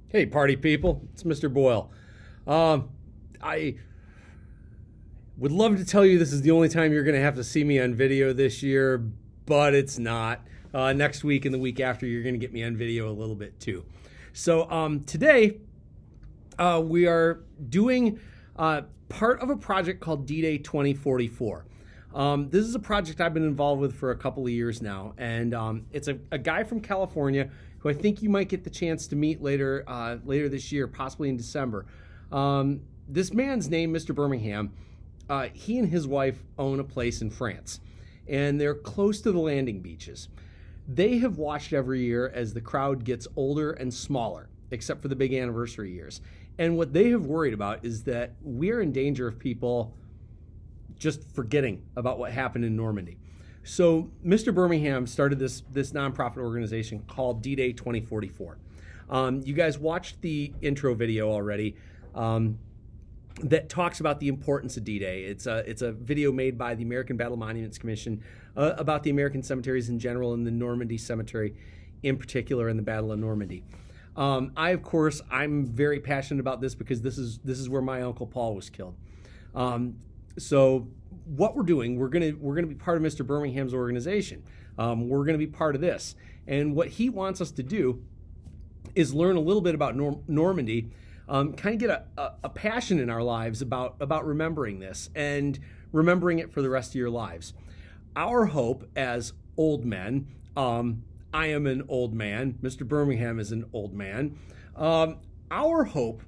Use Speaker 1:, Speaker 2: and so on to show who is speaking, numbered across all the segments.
Speaker 1: Hey, party people, it's Mr. Boyle. I would love to tell you this is the only time you're going to have to see me on video this year, but it's not. Next week and the week after, you're going to get me on video a little bit too. So today, we are doing part of a project called DDay 2044. This is a project I've been involved with for a couple of years now, and it's a guy from California who I think you might get the chance to meet later this year, possibly in December. This man's name, Mr. Birmingham, he and his wife own a place in France, and they're close to the landing beaches. They have watched every year as the crowd gets older and smaller, except for the big anniversary years. And what they have worried about is that we're in danger of people just forgetting about what happened in Normandy. So Mr. Birmingham started this nonprofit organization called DDay 2044. You guys watched the intro video already that talks about the importance of D-Day. It's a video made by the American Battle Monuments Commission about the American cemeteries in general and the Normandy Cemetery in particular in the Battle of Normandy. I'm very passionate about this because this is where my Uncle Paul was killed. So what we're doing, we're gonna be part of Mr. Birmingham's organization. We're gonna be part of this, and what he wants us to do is learn a little bit about Normandy, kind of get a passion in our lives about remembering this and remembering it for the rest of your lives. Our hope as old men, I am an old man, Mr. Birmingham is an old man. Our hope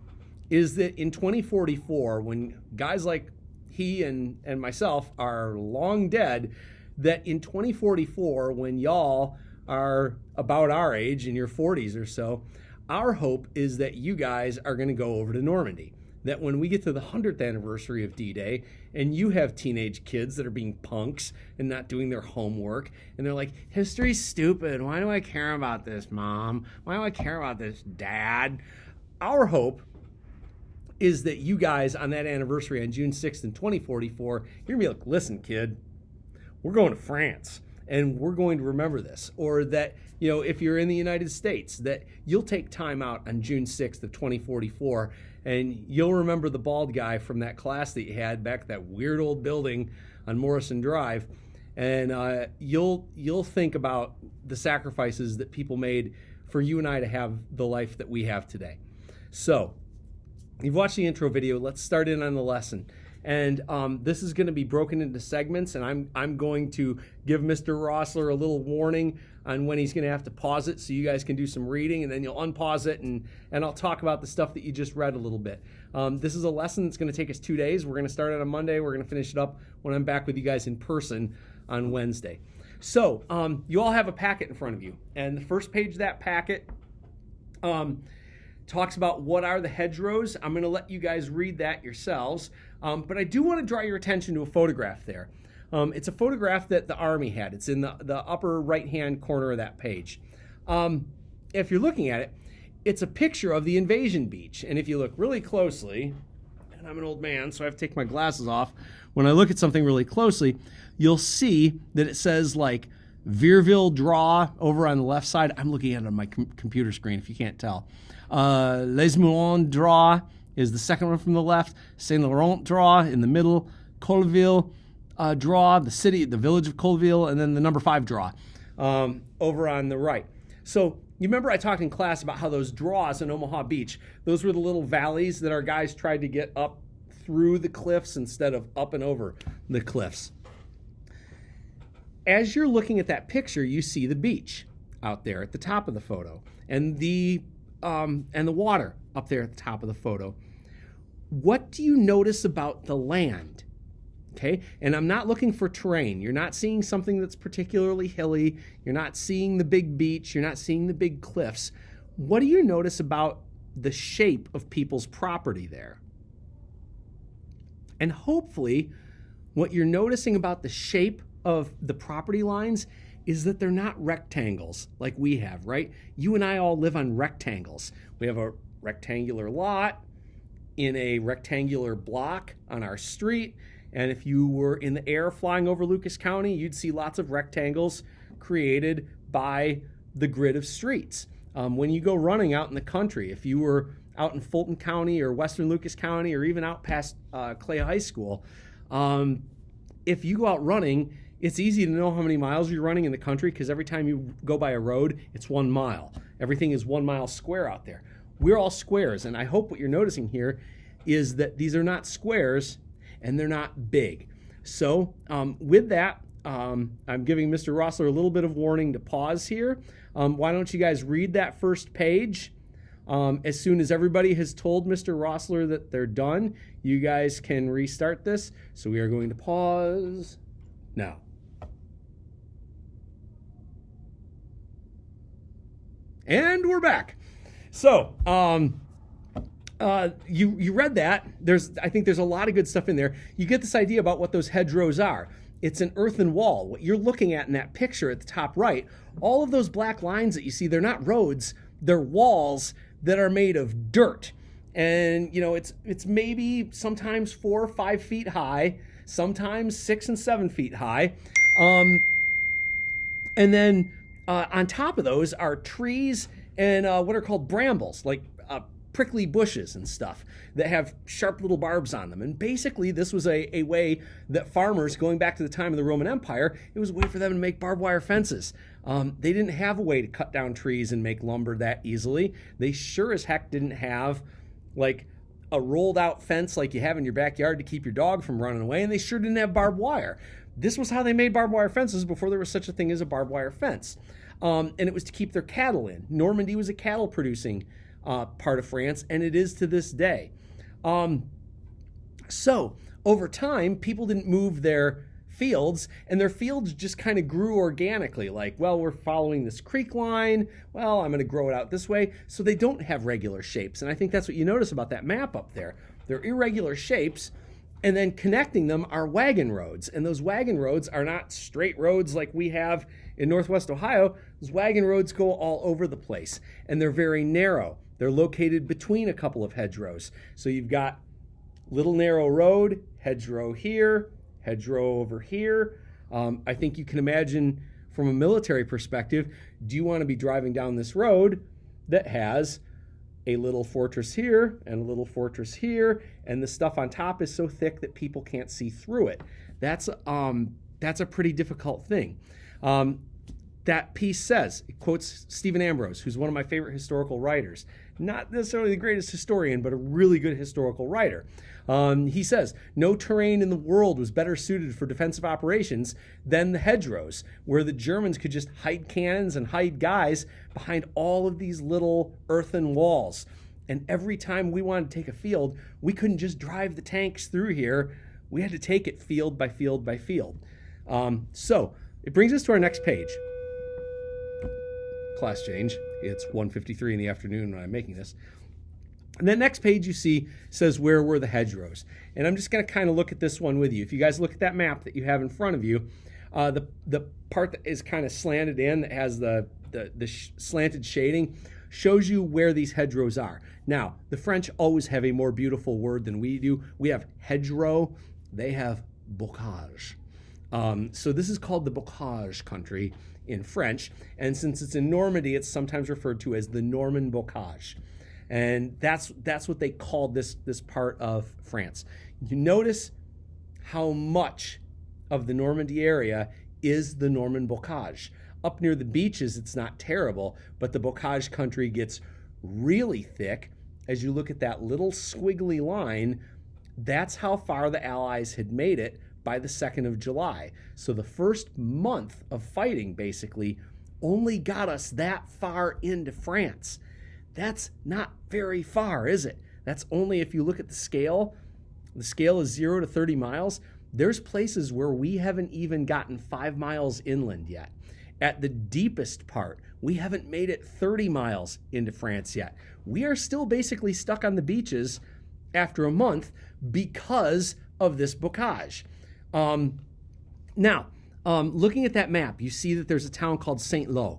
Speaker 1: is that in 2044, when guys like he and myself are long dead, that in 2044, when y'all are about our age, in your 40s or so, our hope is that you guys are going to go over to Normandy. That when we get to the 100th anniversary of D-Day and you have teenage kids that are being punks and not doing their homework, and they're like, history's stupid. Why do I care about this, Mom? Why do I care about this, Dad? Our hope is that you guys on that anniversary on June 6th in 2044, you're going to be like, listen, kid, we're going to France and we're going to remember this. Or that, if you're in the United States, that you'll take time out on June 6th of 2044 and you'll remember the bald guy from that class that you had back at that weird old building on Morrison Drive. And you'll think about the sacrifices that people made for you and I to have the life that we have today. So, you've watched the intro video. Let's start in on the lesson. And this is going to be broken into segments, and I'm going to give Mr. Rossler a little warning on when he's going to have to pause it so you guys can do some reading, and then you'll unpause it, and I'll talk about the stuff that you just read a little bit. This is a lesson that's going to take us 2 days. We're going to start it on Monday. We're going to finish it up when I'm back with you guys in person on Wednesday. So you all have a packet in front of you, and the first page of that packet talks about what are the hedgerows. I'm going to let you guys read that yourselves, but I do want to draw your attention to a photograph there. It's a photograph that the Army had. It's in the upper right-hand corner of that page. If you're looking at it, it's a picture of the invasion beach, and if you look really closely, and I'm an old man, so I have to take my glasses off. When I look at something really closely, you'll see that it says like Vierville Draw over on the left side. I'm looking at it on my computer screen if you can't tell. Les Moulins Draw is the second one from the left. Saint Laurent Draw in the middle. Colville Draw, the village of Colville, and then the number 5 draw over on the right. So you remember I talked in class about how those draws in Omaha Beach, those were the little valleys that our guys tried to get up through the cliffs instead of up and over the cliffs. As you're looking at that picture, you see the beach out there at the top of the photo, and the water up there at the top of the photo. What do you notice about the land? Okay, and I'm not looking for terrain. You're not seeing something that's particularly hilly. You're not seeing the big beach. You're not seeing the big cliffs. What do you notice about the shape of people's property there? And hopefully, what you're noticing about the shape of the property lines is that they're not rectangles like we have, right? You and I all live on rectangles. We have a rectangular lot in a rectangular block on our street. And if you were in the air flying over Lucas County, you'd see lots of rectangles created by the grid of streets. When you go running out in the country, if you were out in Fulton County or Western Lucas County or even out past Clay High School, if you go out running, it's easy to know how many miles you're running in the country because every time you go by a road, it's 1 mile. Everything is 1 mile square out there. We're all squares, and I hope what you're noticing here is that these are not squares and they're not big. So with that, I'm giving Mr. Rossler a little bit of warning to pause here. Why don't you guys read that first page? As soon as everybody has told Mr. Rossler that they're done, you guys can restart this. So we are going to pause now. And we're back. So, you read that. I think there's a lot of good stuff in there. You get this idea about what those hedgerows are. It's an earthen wall. What you're looking at in that picture at the top right, all of those black lines that you see, they're not roads, they're walls that are made of dirt. And, you know, it's maybe sometimes 4 or 5 feet high, sometimes 6 and 7 feet high. And then on top of those are trees and what are called brambles, like prickly bushes and stuff that have sharp little barbs on them. And basically this was a way that farmers, going back to the time of the Roman Empire, it was a way for them to make barbed wire fences. They didn't have a way to cut down trees and make lumber that easily. They sure as heck didn't have like a rolled out fence like you have in your backyard to keep your dog from running away, and they sure didn't have barbed wire. This was how they made barbed wire fences before there was such a thing as a barbed wire fence. And it was to keep their cattle in. Normandy was a cattle producing part of France, and it is to this day. So over time, people didn't move their fields, and their fields just kind of grew organically. Like, well, we're following this creek line. Well, I'm going to grow it out this way. So they don't have regular shapes. And I think that's what you notice about that map up there. They're irregular shapes, and then connecting them are wagon roads. And those wagon roads are not straight roads like we have in Northwest Ohio. Those wagon roads go all over the place, and they're very narrow. They're located between a couple of hedgerows. So you've got little narrow road, hedgerow here, hedgerow over here. I think you can imagine from a military perspective, do you want to be driving down this road that has a little fortress here and a little fortress here, and the stuff on top is so thick that people can't see through it? That's a pretty difficult thing. That piece says, it quotes Stephen Ambrose, who's one of my favorite historical writers. Not necessarily the greatest historian, but a really good historical writer. He says, no terrain in the world was better suited for defensive operations than the hedgerows, where the Germans could just hide cannons and hide guys behind all of these little earthen walls. And every time we wanted to take a field, we couldn't just drive the tanks through here. We had to take it field by field by field. So it brings us to our next page. Class change. It's 1:53 in the afternoon when I'm making this. And the next page you see says, where were the hedgerows? And I'm just going to kind of look at this one with you. If you guys look at that map that you have in front of you, the part that is kind of slanted in, that has the slanted shading, shows you where these hedgerows are. Now, the French always have a more beautiful word than we do. We have hedgerow. They have bocage. So this is called the bocage country in French. And since it's in Normandy, it's sometimes referred to as the Norman bocage. And that's what they called this part of France. You notice how much of the Normandy area is the Norman bocage. Up near the beaches, it's not terrible, but the bocage country gets really thick. As you look at that little squiggly line, that's how far the Allies had made it by the 2nd of July. So the first month of fighting basically only got us that far into France. That's not very far, is it? That's only, if you look at the scale is 0 to 30 miles. There's places where we haven't even gotten 5 miles inland yet. At the deepest part, we haven't made it 30 miles into France yet. We are still basically stuck on the beaches after a month because of this bocage. Now, looking at that map, you see that there's a town called Saint-Lô,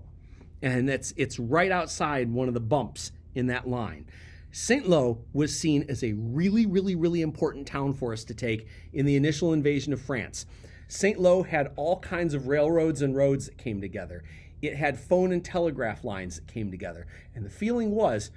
Speaker 1: and it's right outside one of the bumps in that line. Saint-Lô was seen as a really, really, really important town for us to take in the initial invasion of France. Saint-Lô had all kinds of railroads and roads that came together. It had phone and telegraph lines that came together. And the feeling was,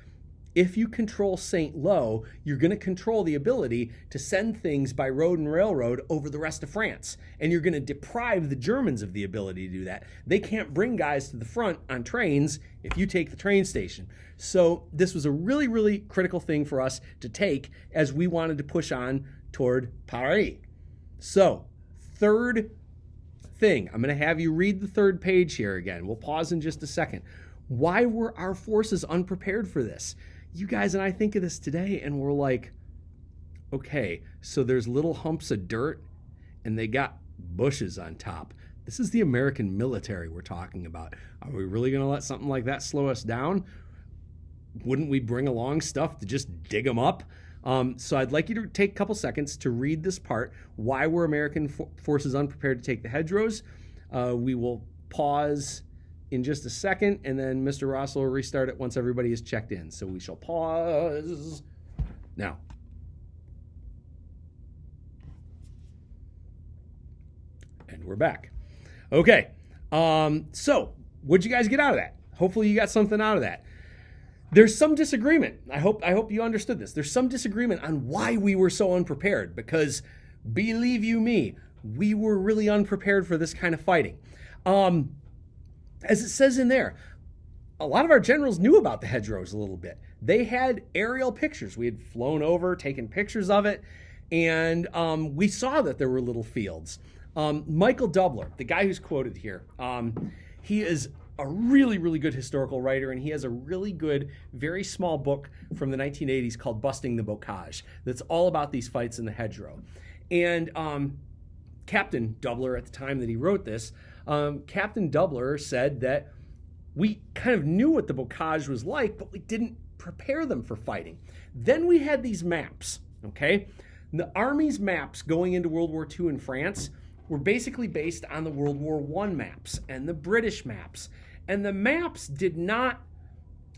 Speaker 1: if you control St. Lo, you're going to control the ability to send things by road and railroad over the rest of France. And you're going to deprive the Germans of the ability to do that. They can't bring guys to the front on trains if you take the train station. So this was a really, really critical thing for us to take as we wanted to push on toward Paris. So, third thing, I'm going to have you read the third page here again. We'll pause in just a second. Why were our forces unprepared for this? You guys and I think of this today and we're like, okay, so there's little humps of dirt and they got bushes on top. This is the American military we're talking about. Are we really going to let something like that slow us down? Wouldn't we bring along stuff to just dig them up? So I'd like you to take a couple seconds to read this part. Why were American forces unprepared to take the hedgerows? We will pause in just a second, and then Mr. Ross will restart it once everybody is checked in. So we shall pause now. And we're back. Okay, so what'd you guys get out of that? Hopefully you got something out of that. There's some disagreement. I hope you understood this. There's some disagreement on why we were so unprepared, because believe you me, we were really unprepared for this kind of fighting. As it says in there, a lot of our generals knew about the hedgerows a little bit. They had aerial pictures. We had flown over, taken pictures of it, and we saw that there were little fields. Michael Doubler, the guy who's quoted here, he is a really, really good historical writer, and he has a really good, very small book from the 1980s called Busting the Bocage that's all about these fights in the hedgerow. And Captain Doubler, at the time that he wrote this, Captain Doubler said that we kind of knew what the bocage was like, but we didn't prepare them for fighting. Then we had these maps, okay? The Army's maps going into World War II in France were basically based on the World War I maps and the British maps. And the maps did not,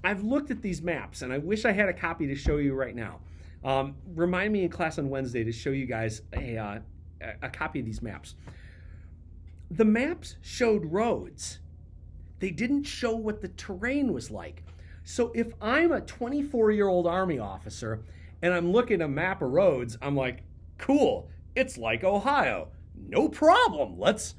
Speaker 1: I've looked at these maps, and I wish I had a copy to show you right now. Remind me in class on Wednesday to show you guys a copy of these maps. The maps showed roads. They didn't show what the terrain was like. So if I'm a 24-year-old Army officer and I'm looking at a map of roads, I'm like, cool, it's like Ohio. No problem. Let's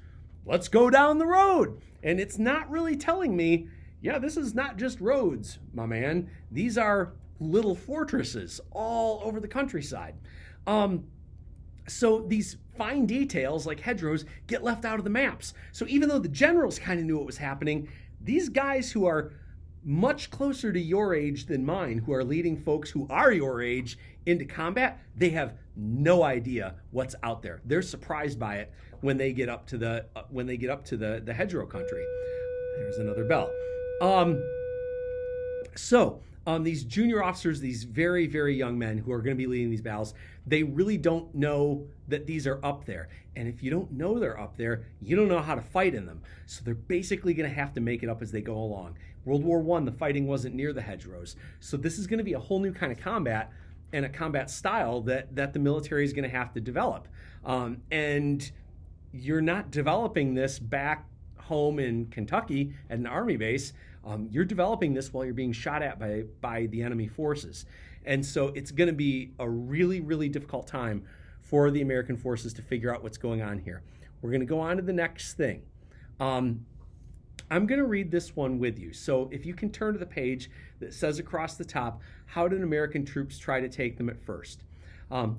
Speaker 1: go down the road. And it's not really telling me, yeah, this is not just roads, my man. These are little fortresses all over the countryside. So these fine details like hedgerows get left out of the maps. So even though the generals kind of knew what was happening, these guys who are much closer to your age than mine, who are leading folks who are your age into combat, they have no idea what's out there. They're surprised by it when they get up to the hedgerow country. There's another bell. These junior officers, these very, very young men who are going to be leading these battles, they really don't know that these are up there. And if you don't know they're up there, you don't know how to fight in them. So they're basically going to have to make it up as they go along. World War I, the fighting wasn't near the hedgerows. So this is going to be a whole new kind of combat and a combat style that the military is going to have to develop. And you're not developing this back home in Kentucky at an Army base. You're developing this while you're being shot at by the enemy forces. And so it's going to be a really, really difficult time for the American forces to figure out what's going on here. We're going to go on to the next thing. I'm going to read this one with you. So if you can turn to the page that says across the top, how did American troops try to take them at first?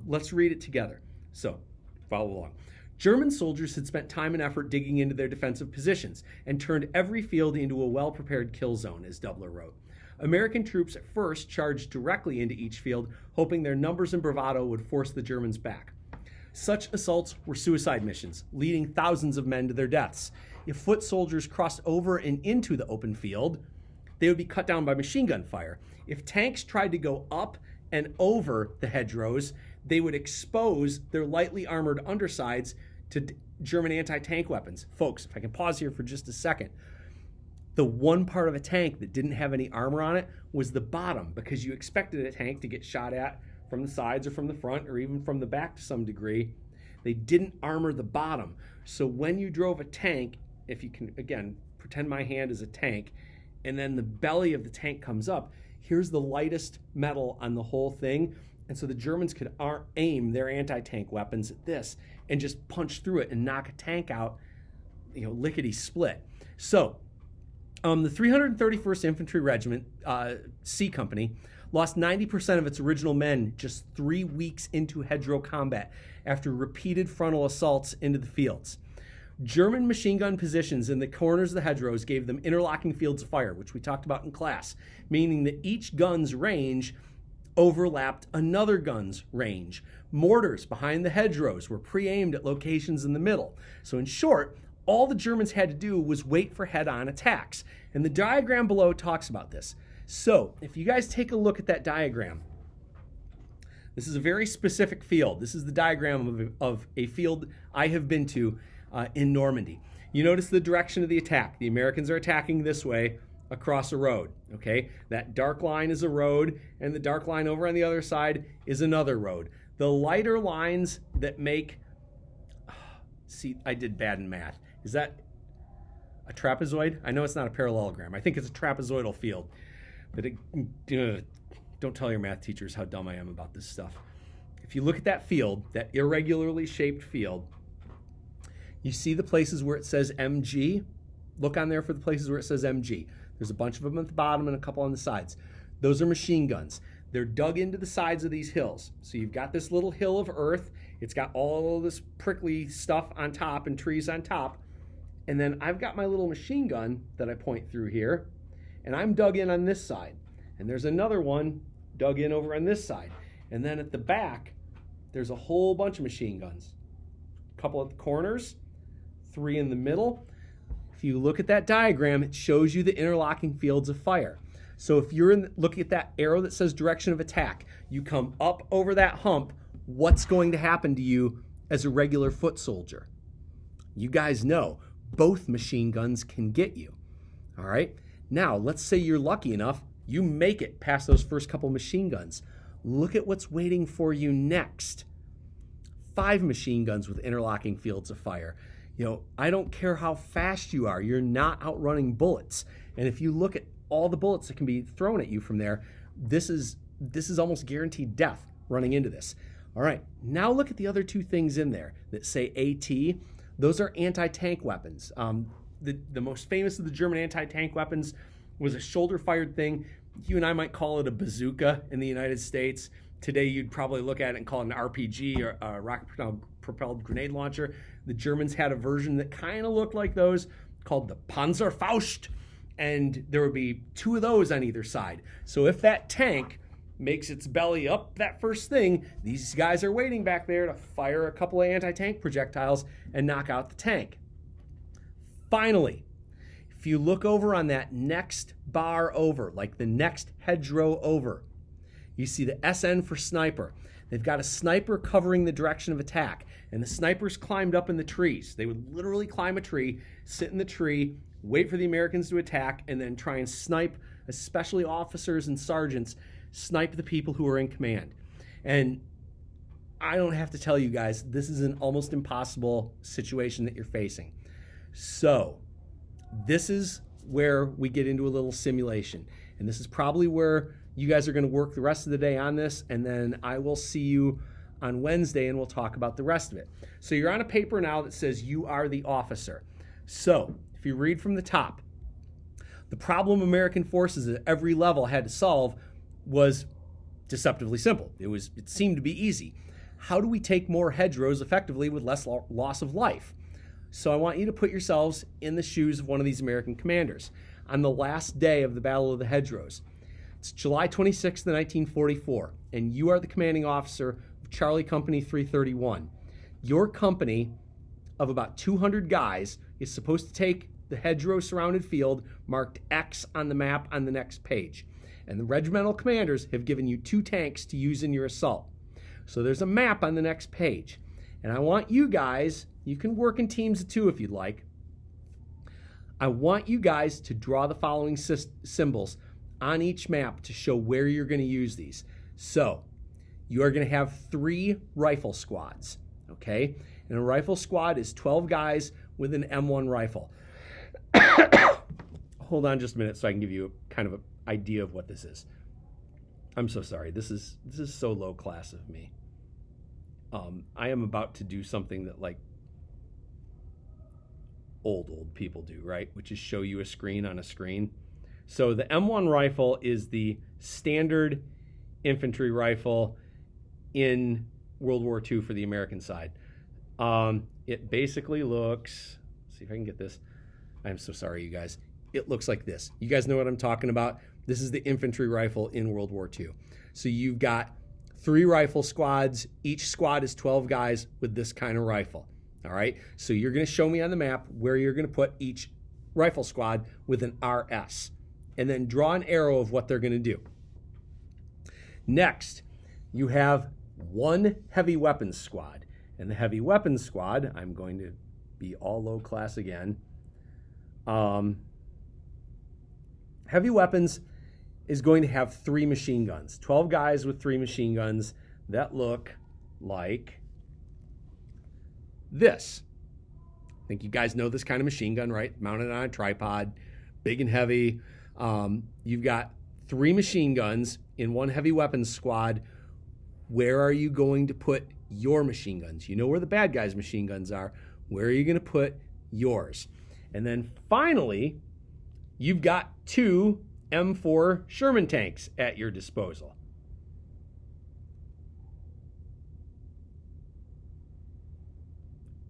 Speaker 1: Let's read it together. So follow along. German soldiers had spent time and effort digging into their defensive positions and turned every field into a well-prepared kill zone, as Doubler wrote. American troops at first charged directly into each field, hoping their numbers and bravado would force the Germans back. Such assaults were suicide missions, leading thousands of men to their deaths. If foot soldiers crossed over and into the open field, they would be cut down by machine gun fire. If tanks tried to go up and over the hedgerows, they would expose their lightly armored undersides to German anti-tank weapons. Folks, if I can pause here for just a second. The one part of a tank that didn't have any armor on it was the bottom, because you expected a tank to get shot at from the sides or from the front or even from the back to some degree. They didn't armor the bottom. So when you drove a tank, if you can, again, pretend my hand is a tank, and then the belly of the tank comes up. Here's the lightest metal on the whole thing. And so the Germans could aim their anti-tank weapons at this and just punch through it and knock a tank out, lickety-split. So the 331st Infantry Regiment, C Company, lost 90% of its original men just 3 weeks into hedgerow combat after repeated frontal assaults into the fields. German machine gun positions in the corners of the hedgerows gave them interlocking fields of fire, which we talked about in class, meaning that each gun's range overlapped another gun's range. Mortars behind the hedgerows were pre-aimed at locations in the middle. So in short, all the Germans had to do was wait for head-on attacks. And the diagram below talks about this. So if you guys take a look at that diagram, this is a very specific field. This is the diagram of a field I have been to in Normandy. You notice the direction of the attack. The Americans are attacking this way across a road, okay? That dark line is a road, and the dark line over on the other side is another road. The lighter lines that make, see, I did bad in math. Is that a trapezoid? I know it's not a parallelogram. I think it's a trapezoidal field. But don't tell your math teachers how dumb I am about this stuff. If you look at that field, that irregularly shaped field, you see the places where it says MG. Look on there for the places where it says MG. There's a bunch of them at the bottom and a couple on the sides. Those are machine guns. They're dug into the sides of these hills. So you've got this little hill of earth. It's got all this prickly stuff on top and trees on top. And then I've got my little machine gun that I point through here. And I'm dug in on this side. And there's another one dug in over on this side. And then at the back, there's a whole bunch of machine guns. A couple at the corners, 3 in the middle. If you look at that diagram, it shows you the interlocking fields of fire. So if you're looking at that arrow that says direction of attack, you come up over that hump, what's going to happen to you as a regular foot soldier? You guys know both machine guns can get you. All right? Now, let's say you're lucky enough, you make it past those first couple machine guns. Look at what's waiting for you next. 5 machine guns with interlocking fields of fire. I don't care how fast you are, you're not outrunning bullets. And if you look at all the bullets that can be thrown at you from there, this is almost guaranteed death running into this. All right, now look at the other 2 things in there that say AT. Those are anti-tank weapons. The most famous of the German anti-tank weapons was a shoulder-fired thing. You and I might call it a bazooka in the United States. Today, you'd probably look at it and call it an RPG, or a rocket-propelled grenade launcher. The Germans had a version that kind of looked like those, called the Panzerfaust, and there would be 2 of those on either side. So if that tank makes its belly up that first thing, these guys are waiting back there to fire a couple of anti-tank projectiles and knock out the tank. Finally, if you look over on that next bar over, like the next hedgerow over, you see the SN for sniper. They've got a sniper covering the direction of attack, and the snipers climbed up in the trees. They would literally climb a tree, sit in the tree, wait for the Americans to attack, and then try and snipe, especially officers and sergeants, snipe the people who are in command. And I don't have to tell you guys, this is an almost impossible situation that you're facing. So this is where we get into a little simulation. And this is probably where you guys are going to work the rest of the day on this, and then I will see you on Wednesday and we'll talk about the rest of it. So you're on a paper now that says you are the officer. So if you read from the top, the problem American forces at every level had to solve was deceptively simple. It seemed to be easy. How do we take more hedgerows effectively with less loss of life? So I want you to put yourselves in the shoes of one of these American commanders on the last day of the Battle of the Hedgerows. It's July 26th, 1944, and you are the commanding officer of Charlie Company 331. Your company of about 200 guys is supposed to take the hedgerow-surrounded field marked X on the map on the next page. And the regimental commanders have given you 2 tanks to use in your assault. So there's a map on the next page. And I want you guys, you can work in teams of 2 if you'd like. I want you guys to draw the following symbols on each map to show where you're going to use these. So you are going to have 3 rifle squads, okay? And a rifle squad is 12 guys with an M1 rifle. hold on just a minute so I can give you kind of an idea of what this is. I'm so sorry. This is so low class of me. I am about to do something that like old people do, right? Which is show you a screen on a screen. So the M1 rifle is the standard infantry rifle in World War II for the American side. It basically looks, let's see if I can get this. I'm so sorry, you guys. It looks like this. You guys know what I'm talking about? This is the infantry rifle in World War II. So you've got 3 rifle squads. Each squad is 12 guys with this kind of rifle. All right. So you're going to show me on the map where you're going to put each rifle squad with an RS, and then draw an arrow of what they're going to do. Next, you have 1 heavy weapons squad. And the heavy weapons squad, I'm going to be all low class again. Heavy weapons is going to have 3 machine guns. 12 guys with 3 machine guns that look like this. I think you guys know this kind of machine gun, right? Mounted on a tripod, big and heavy. You've got 3 machine guns in 1 heavy weapons squad. Where are you going to put your machine guns? You know where the bad guys' machine guns are. Where are you going to put yours? And then finally, you've got 2 M4 Sherman tanks at your disposal.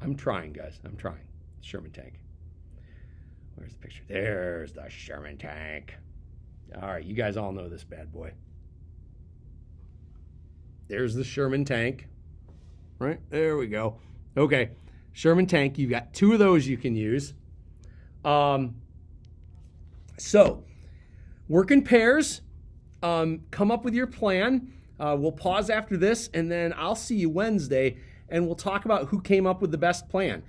Speaker 1: I'm trying, guys. I'm trying. Sherman tank. Where's the picture? There's the Sherman tank. All right, you guys all know this bad boy. There's the Sherman tank. Right? There we go. Okay. Sherman tank. You've got 2 of those you can use. So, work in pairs. Come up with your plan. We'll pause after this, and then I'll see you Wednesday, and we'll talk about who came up with the best plan.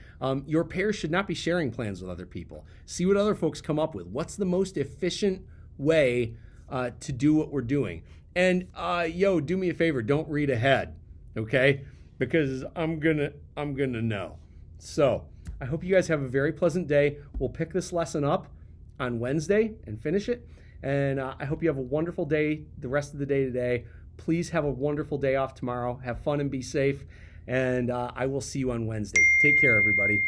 Speaker 1: Your pairs should not be sharing plans with other people. See what other folks come up with. What's the most efficient way to do what we're doing? And do me a favor, don't read ahead, okay? Because I'm gonna know. So I hope you guys have a very pleasant day. We'll pick this lesson up on Wednesday and finish it. And I hope you have a wonderful day the rest of the day today. Please have a wonderful day off tomorrow. Have fun and be safe. And I will see you on Wednesday. Take care, everybody.